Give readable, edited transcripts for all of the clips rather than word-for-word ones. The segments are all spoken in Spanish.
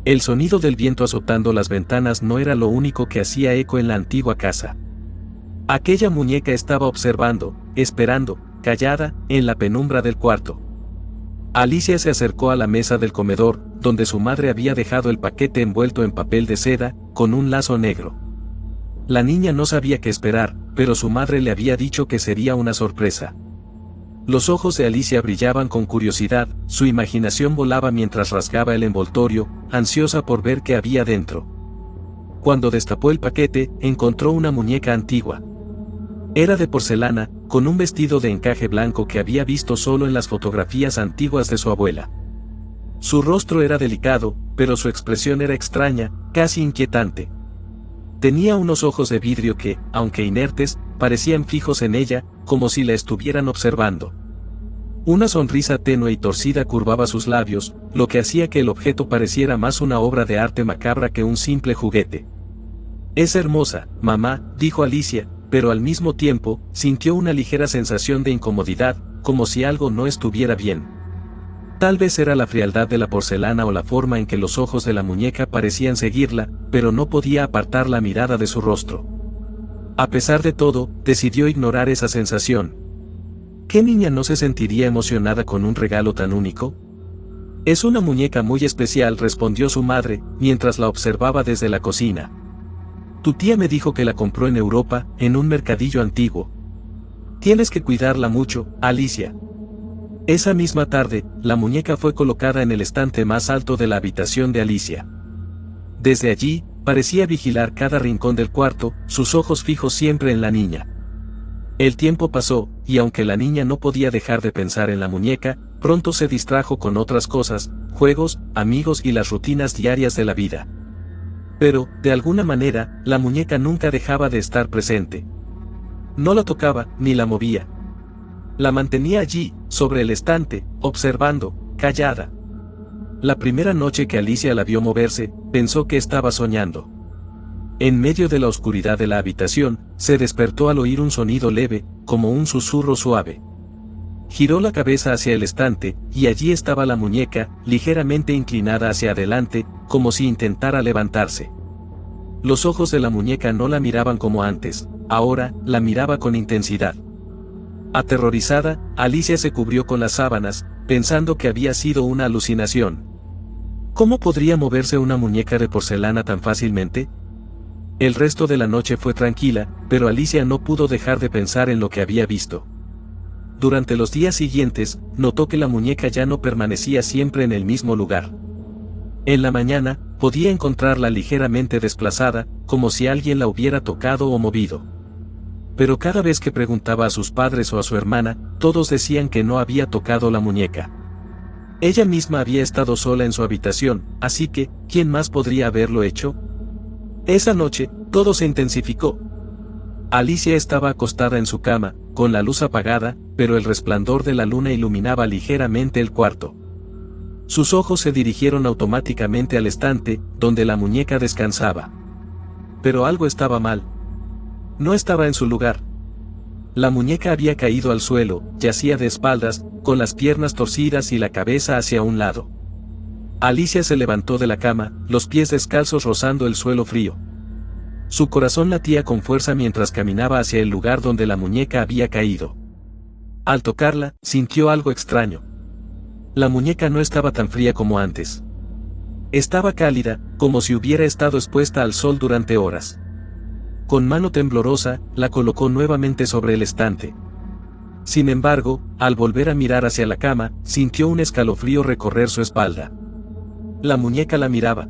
El sonido del viento azotando las ventanas no era lo único que hacía eco en la antigua casa. Aquella muñeca estaba observando, esperando, callada, en la penumbra del cuarto. Alicia se acercó a la mesa del comedor, donde su madre había dejado el paquete envuelto en papel de seda, con un lazo negro. La niña no sabía qué esperar, pero su madre le había dicho que sería una sorpresa. Los ojos de Alicia brillaban con curiosidad, su imaginación volaba mientras rasgaba el envoltorio, ansiosa por ver qué había dentro. Cuando destapó el paquete, encontró una muñeca antigua. Era de porcelana, con un vestido de encaje blanco que había visto solo en las fotografías antiguas de su abuela. Su rostro era delicado, pero su expresión era extraña, casi inquietante. Tenía unos ojos de vidrio que, aunque inertes, parecían fijos en ella, como si la estuvieran observando. Una sonrisa tenue y torcida curvaba sus labios, lo que hacía que el objeto pareciera más una obra de arte macabra que un simple juguete. «Es hermosa, mamá», dijo Alicia, pero al mismo tiempo, sintió una ligera sensación de incomodidad, como si algo no estuviera bien. Tal vez era la frialdad de la porcelana o la forma en que los ojos de la muñeca parecían seguirla, pero no podía apartar la mirada de su rostro. A pesar de todo, decidió ignorar esa sensación. ¿Qué niña no se sentiría emocionada con un regalo tan único? «Es una muñeca muy especial», respondió su madre, mientras la observaba desde la cocina. «Tu tía me dijo que la compró en Europa, en un mercadillo antiguo. Tienes que cuidarla mucho, Alicia». Esa misma tarde, la muñeca fue colocada en el estante más alto de la habitación de Alicia. Desde allí, parecía vigilar cada rincón del cuarto, sus ojos fijos siempre en la niña. El tiempo pasó, y aunque la niña no podía dejar de pensar en la muñeca, pronto se distrajo con otras cosas, juegos, amigos y las rutinas diarias de la vida. Pero, de alguna manera, la muñeca nunca dejaba de estar presente. No la tocaba, ni la movía. La mantenía allí, sobre el estante, observando, callada. La primera noche que Alicia la vio moverse, pensó que estaba soñando. En medio de la oscuridad de la habitación, se despertó al oír un sonido leve, como un susurro suave. Giró la cabeza hacia el estante, y allí estaba la muñeca, ligeramente inclinada hacia adelante, como si intentara levantarse. Los ojos de la muñeca no la miraban como antes, ahora, la miraba con intensidad. Aterrorizada, Alicia se cubrió con las sábanas, pensando que había sido una alucinación. ¿Cómo podría moverse una muñeca de porcelana tan fácilmente? El resto de la noche fue tranquila, pero Alicia no pudo dejar de pensar en lo que había visto. Durante los días siguientes, notó que la muñeca ya no permanecía siempre en el mismo lugar. En la mañana, podía encontrarla ligeramente desplazada, como si alguien la hubiera tocado o movido. Pero cada vez que preguntaba a sus padres o a su hermana, todos decían que no había tocado la muñeca. Ella misma había estado sola en su habitación, así que, ¿quién más podría haberlo hecho? Esa noche, todo se intensificó. Alicia estaba acostada en su cama, con la luz apagada, pero el resplandor de la luna iluminaba ligeramente el cuarto. Sus ojos se dirigieron automáticamente al estante, donde la muñeca descansaba. Pero algo estaba mal. No estaba en su lugar. La muñeca había caído al suelo, yacía de espaldas, con las piernas torcidas y la cabeza hacia un lado. Alicia se levantó de la cama, los pies descalzos rozando el suelo frío. Su corazón latía con fuerza mientras caminaba hacia el lugar donde la muñeca había caído. Al tocarla, sintió algo extraño. La muñeca no estaba tan fría como antes. Estaba cálida, como si hubiera estado expuesta al sol durante horas. Con mano temblorosa, la colocó nuevamente sobre el estante. Sin embargo, al volver a mirar hacia la cama, sintió un escalofrío recorrer su espalda. La muñeca la miraba.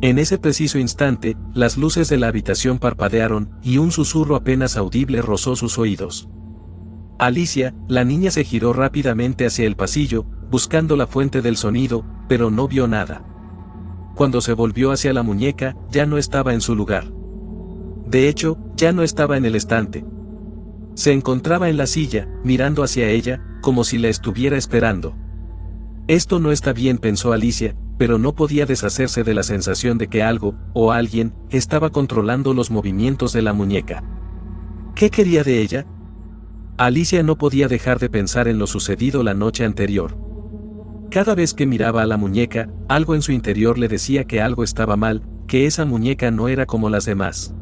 En ese preciso instante, las luces de la habitación parpadearon, y un susurro apenas audible rozó sus oídos. Alicia, la niña se giró rápidamente hacia el pasillo, buscando la fuente del sonido, pero no vio nada. Cuando se volvió hacia la muñeca, ya no estaba en su lugar. De hecho, ya no estaba en el estante. Se encontraba en la silla, mirando hacia ella, como si la estuviera esperando. Esto no está bien, pensó Alicia, pero no podía deshacerse de la sensación de que algo, o alguien, estaba controlando los movimientos de la muñeca. ¿Qué quería de ella? Alicia no podía dejar de pensar en lo sucedido la noche anterior. Cada vez que miraba a la muñeca, algo en su interior le decía que algo estaba mal, que esa muñeca no era como las demás.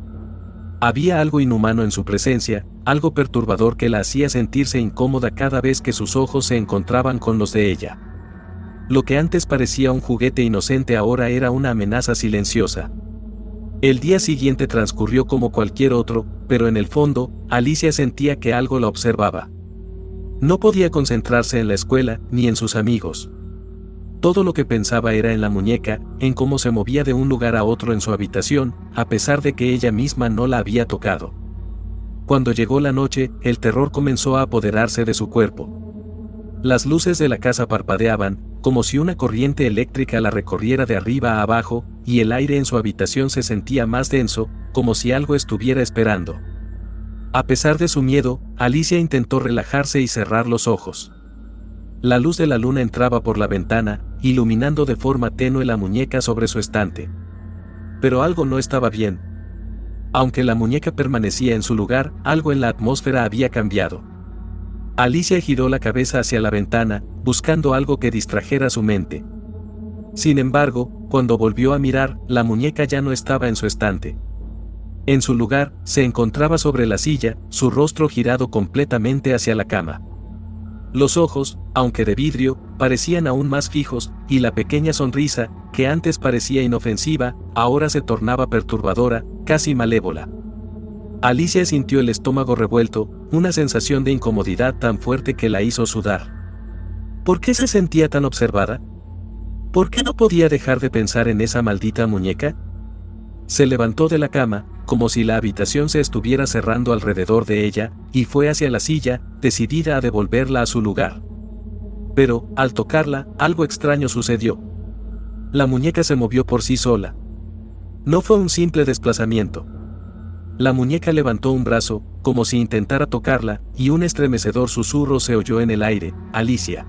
Había algo inhumano en su presencia, algo perturbador que la hacía sentirse incómoda cada vez que sus ojos se encontraban con los de ella. Lo que antes parecía un juguete inocente ahora era una amenaza silenciosa. El día siguiente transcurrió como cualquier otro, pero en el fondo, Alicia sentía que algo la observaba. No podía concentrarse en la escuela, ni en sus amigos. Todo lo que pensaba era en la muñeca, en cómo se movía de un lugar a otro en su habitación, a pesar de que ella misma no la había tocado. Cuando llegó la noche, el terror comenzó a apoderarse de su cuerpo. Las luces de la casa parpadeaban, como si una corriente eléctrica la recorriera de arriba a abajo, y el aire en su habitación se sentía más denso, como si algo estuviera esperando. A pesar de su miedo, Alicia intentó relajarse y cerrar los ojos. La luz de la luna entraba por la ventana, iluminando de forma tenue la muñeca sobre su estante. Pero algo no estaba bien. Aunque la muñeca permanecía en su lugar, algo en la atmósfera había cambiado. Alicia giró la cabeza hacia la ventana, buscando algo que distrajera su mente. Sin embargo, cuando volvió a mirar, la muñeca ya no estaba en su estante. En su lugar, se encontraba sobre la silla, su rostro girado completamente hacia la cama. Los ojos, aunque de vidrio, parecían aún más fijos, y la pequeña sonrisa, que antes parecía inofensiva, ahora se tornaba perturbadora, casi malévola. Alicia sintió el estómago revuelto, una sensación de incomodidad tan fuerte que la hizo sudar. ¿Por qué se sentía tan observada? ¿Por qué no podía dejar de pensar en esa maldita muñeca? Se levantó de la cama, como si la habitación se estuviera cerrando alrededor de ella, y fue hacia la silla, decidida a devolverla a su lugar. Pero, al tocarla, algo extraño sucedió. La muñeca se movió por sí sola. No fue un simple desplazamiento. La muñeca levantó un brazo, como si intentara tocarla, y un estremecedor susurro se oyó en el aire: Alicia.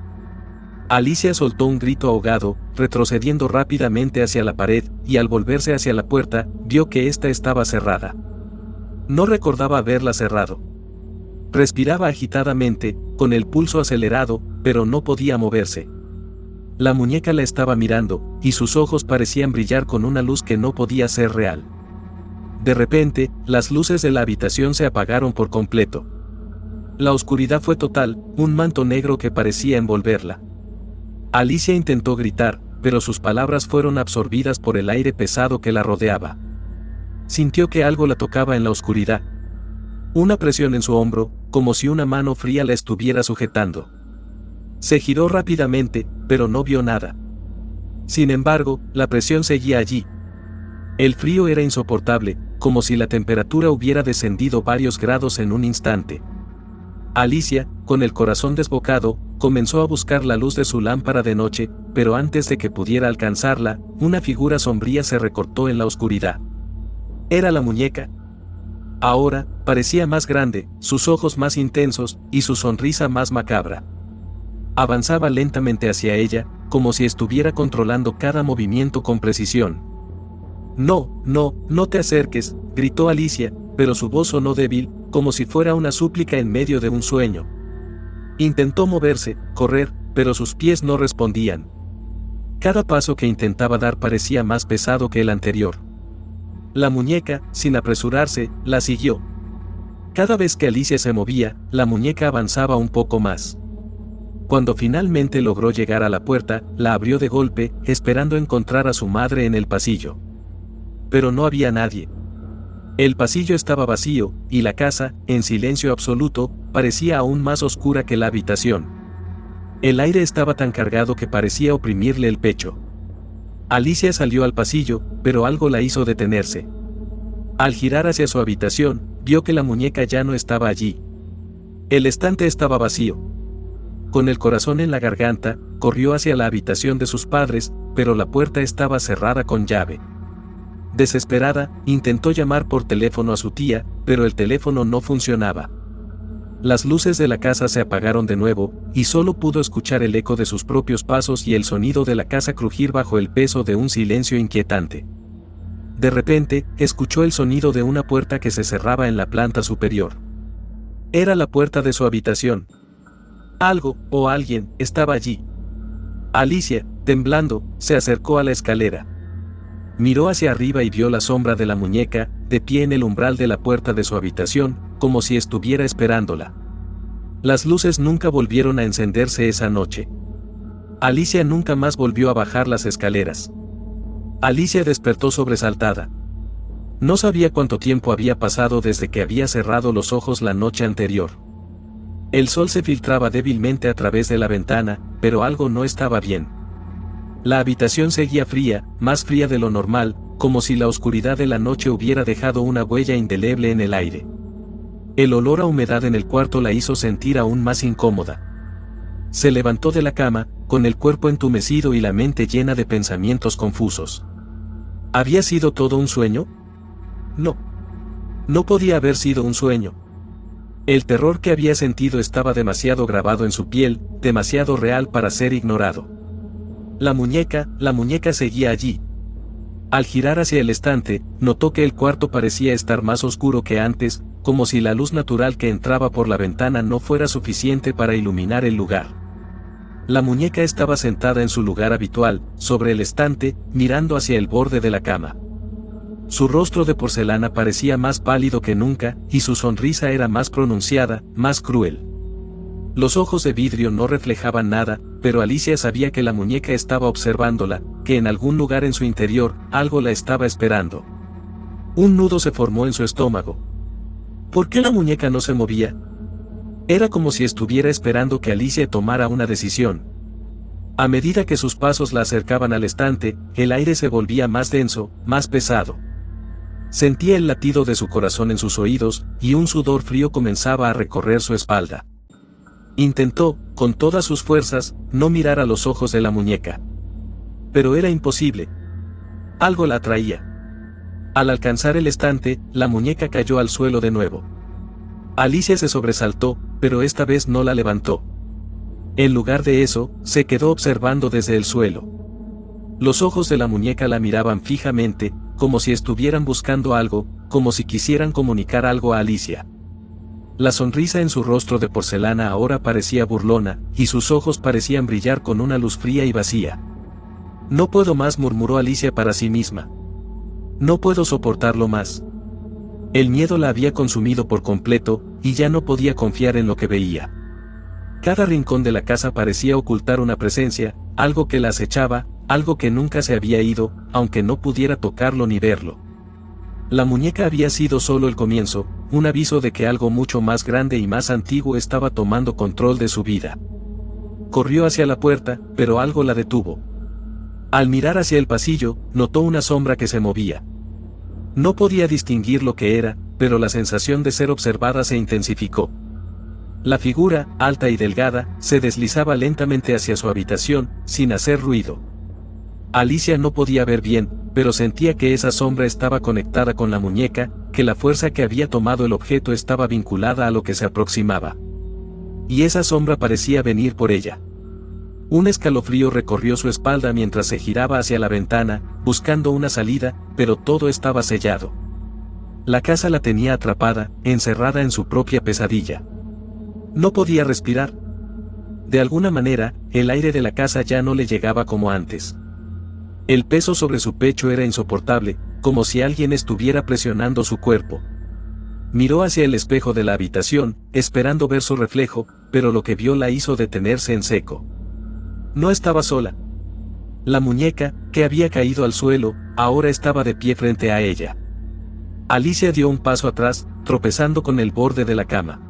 Alicia soltó un grito ahogado, retrocediendo rápidamente hacia la pared, y al volverse hacia la puerta, vio que ésta estaba cerrada. No recordaba haberla cerrado. Respiraba agitadamente, con el pulso acelerado, pero no podía moverse. La muñeca la estaba mirando, y sus ojos parecían brillar con una luz que no podía ser real. De repente, las luces de la habitación se apagaron por completo. La oscuridad fue total, un manto negro que parecía envolverla. Alicia intentó gritar, pero sus palabras fueron absorbidas por el aire pesado que la rodeaba. Sintió que algo la tocaba en la oscuridad. Una presión en su hombro, como si una mano fría la estuviera sujetando. Se giró rápidamente, pero no vio nada. Sin embargo, la presión seguía allí. El frío era insoportable, como si la temperatura hubiera descendido varios grados en un instante. Alicia, con el corazón desbocado, comenzó a buscar la luz de su lámpara de noche, pero antes de que pudiera alcanzarla, una figura sombría se recortó en la oscuridad. Era la muñeca. Ahora, parecía más grande, sus ojos más intensos, y su sonrisa más macabra. Avanzaba lentamente hacia ella, como si estuviera controlando cada movimiento con precisión. No te acerques, gritó Alicia, pero su voz sonó débil, como si fuera una súplica en medio de un sueño. Intentó moverse, correr, pero sus pies no respondían. Cada paso que intentaba dar parecía más pesado que el anterior. La muñeca, sin apresurarse, la siguió. Cada vez que Alicia se movía, la muñeca avanzaba un poco más. Cuando finalmente logró llegar a la puerta, la abrió de golpe, esperando encontrar a su madre en el pasillo. Pero no había nadie. El pasillo estaba vacío, y la casa, en silencio absoluto, parecía aún más oscura que la habitación. El aire estaba tan cargado que parecía oprimirle el pecho. Alicia salió al pasillo, pero algo la hizo detenerse. Al girar hacia su habitación, vio que la muñeca ya no estaba allí. El estante estaba vacío. Con el corazón en la garganta, corrió hacia la habitación de sus padres, pero la puerta estaba cerrada con llave. Desesperada, intentó llamar por teléfono a su tía, pero el teléfono no funcionaba. Las luces de la casa se apagaron de nuevo, y solo pudo escuchar el eco de sus propios pasos y el sonido de la casa crujir bajo el peso de un silencio inquietante. De repente, escuchó el sonido de una puerta que se cerraba en la planta superior. Era la puerta de su habitación. Algo, o alguien, estaba allí. Alicia, temblando, se acercó a la escalera. Miró hacia arriba y vio la sombra de la muñeca, de pie en el umbral de la puerta de su habitación, como si estuviera esperándola. Las luces nunca volvieron a encenderse esa noche. Alicia nunca más volvió a bajar las escaleras. Alicia despertó sobresaltada. No sabía cuánto tiempo había pasado desde que había cerrado los ojos la noche anterior. El sol se filtraba débilmente a través de la ventana, pero algo no estaba bien. La habitación seguía fría, más fría de lo normal, como si la oscuridad de la noche hubiera dejado una huella indeleble en el aire. El olor a humedad en el cuarto la hizo sentir aún más incómoda. Se levantó de la cama, con el cuerpo entumecido y la mente llena de pensamientos confusos. ¿Había sido todo un sueño? No. No podía haber sido un sueño. El terror que había sentido estaba demasiado grabado en su piel, demasiado real para ser ignorado. La muñeca seguía allí. Al girar hacia el estante, notó que el cuarto parecía estar más oscuro que antes, como si la luz natural que entraba por la ventana no fuera suficiente para iluminar el lugar. La muñeca estaba sentada en su lugar habitual, sobre el estante, mirando hacia el borde de la cama. Su rostro de porcelana parecía más pálido que nunca, y su sonrisa era más pronunciada, más cruel. Los ojos de vidrio no reflejaban nada, pero Alicia sabía que la muñeca estaba observándola, que en algún lugar en su interior, algo la estaba esperando. Un nudo se formó en su estómago. ¿Por qué la muñeca no se movía? Era como si estuviera esperando que Alicia tomara una decisión. A medida que sus pasos la acercaban al estante, el aire se volvía más denso, más pesado. Sentía el latido de su corazón en sus oídos, y un sudor frío comenzaba a recorrer su espalda. Intentó, con todas sus fuerzas, no mirar a los ojos de la muñeca. Pero era imposible. Algo la atraía. Al alcanzar el estante, la muñeca cayó al suelo de nuevo. Alicia se sobresaltó, pero esta vez no la levantó. En lugar de eso, se quedó observando desde el suelo. Los ojos de la muñeca la miraban fijamente, como si estuvieran buscando algo, como si quisieran comunicar algo a Alicia. La sonrisa en su rostro de porcelana ahora parecía burlona, y sus ojos parecían brillar con una luz fría y vacía. No puedo más, murmuró Alicia para sí misma. No puedo soportarlo más. El miedo la había consumido por completo, y ya no podía confiar en lo que veía. Cada rincón de la casa parecía ocultar una presencia, algo que la acechaba, algo que nunca se había ido, aunque no pudiera tocarlo ni verlo. La muñeca había sido solo el comienzo, un aviso de que algo mucho más grande y más antiguo estaba tomando control de su vida. Corrió hacia la puerta, pero algo la detuvo. Al mirar hacia el pasillo, notó una sombra que se movía. No podía distinguir lo que era, pero la sensación de ser observada se intensificó. La figura, alta y delgada, se deslizaba lentamente hacia su habitación, sin hacer ruido. Alicia no podía ver bien, pero sentía que esa sombra estaba conectada con la muñeca, que la fuerza que había tomado el objeto estaba vinculada a lo que se aproximaba. Y esa sombra parecía venir por ella. Un escalofrío recorrió su espalda mientras se giraba hacia la ventana, buscando una salida, pero todo estaba sellado. La casa la tenía atrapada, encerrada en su propia pesadilla. No podía respirar. De alguna manera, el aire de la casa ya no le llegaba como antes. El peso sobre su pecho era insoportable, como si alguien estuviera presionando su cuerpo. Miró hacia el espejo de la habitación, esperando ver su reflejo, pero lo que vio la hizo detenerse en seco. No estaba sola. La muñeca, que había caído al suelo, ahora estaba de pie frente a ella. Alicia dio un paso atrás, tropezando con el borde de la cama.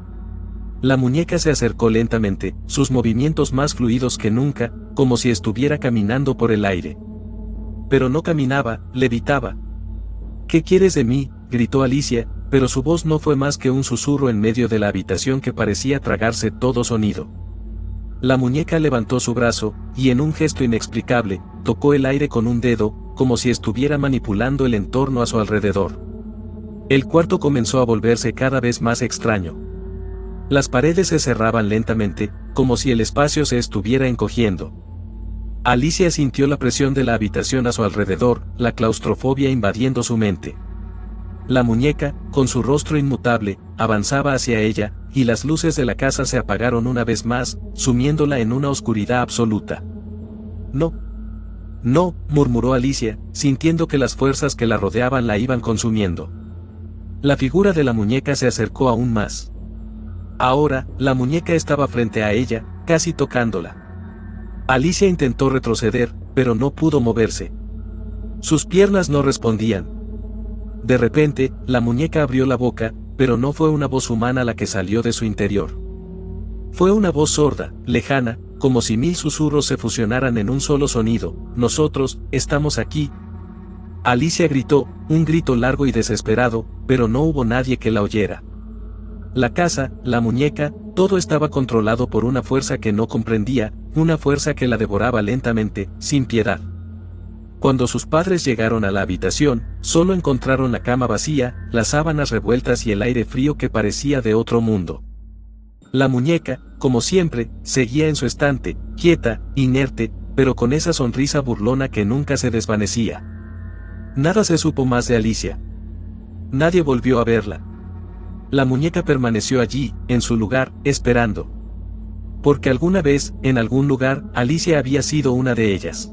La muñeca se acercó lentamente, sus movimientos más fluidos que nunca, como si estuviera caminando por el aire. Pero no caminaba, levitaba. ¿Qué quieres de mí?, gritó Alicia, pero su voz no fue más que un susurro en medio de la habitación que parecía tragarse todo sonido. La muñeca levantó su brazo, y en un gesto inexplicable, tocó el aire con un dedo, como si estuviera manipulando el entorno a su alrededor. El cuarto comenzó a volverse cada vez más extraño. Las paredes se cerraban lentamente, como si el espacio se estuviera encogiendo. Alicia sintió la presión de la habitación a su alrededor, la claustrofobia invadiendo su mente. La muñeca, con su rostro inmutable, avanzaba hacia ella, y las luces de la casa se apagaron una vez más, sumiéndola en una oscuridad absoluta. No. No, murmuró Alicia, sintiendo que las fuerzas que la rodeaban la iban consumiendo. La figura de la muñeca se acercó aún más. Ahora, la muñeca estaba frente a ella, casi tocándola. Alicia intentó retroceder, pero no pudo moverse. Sus piernas no respondían. De repente, la muñeca abrió la boca, pero no fue una voz humana la que salió de su interior. Fue una voz sorda, lejana, como si 1000 susurros se fusionaran en un solo sonido. Nosotros, estamos aquí. Alicia gritó, un grito largo y desesperado, pero no hubo nadie que la oyera. La casa, la muñeca, todo estaba controlado por una fuerza que no comprendía, una fuerza que la devoraba lentamente, sin piedad. Cuando sus padres llegaron a la habitación, solo encontraron la cama vacía, las sábanas revueltas y el aire frío que parecía de otro mundo. La muñeca, como siempre, seguía en su estante, quieta, inerte, pero con esa sonrisa burlona que nunca se desvanecía. Nada se supo más de Alicia. Nadie volvió a verla. La muñeca permaneció allí, en su lugar, esperando. Porque alguna vez, en algún lugar, Alicia había sido una de ellas.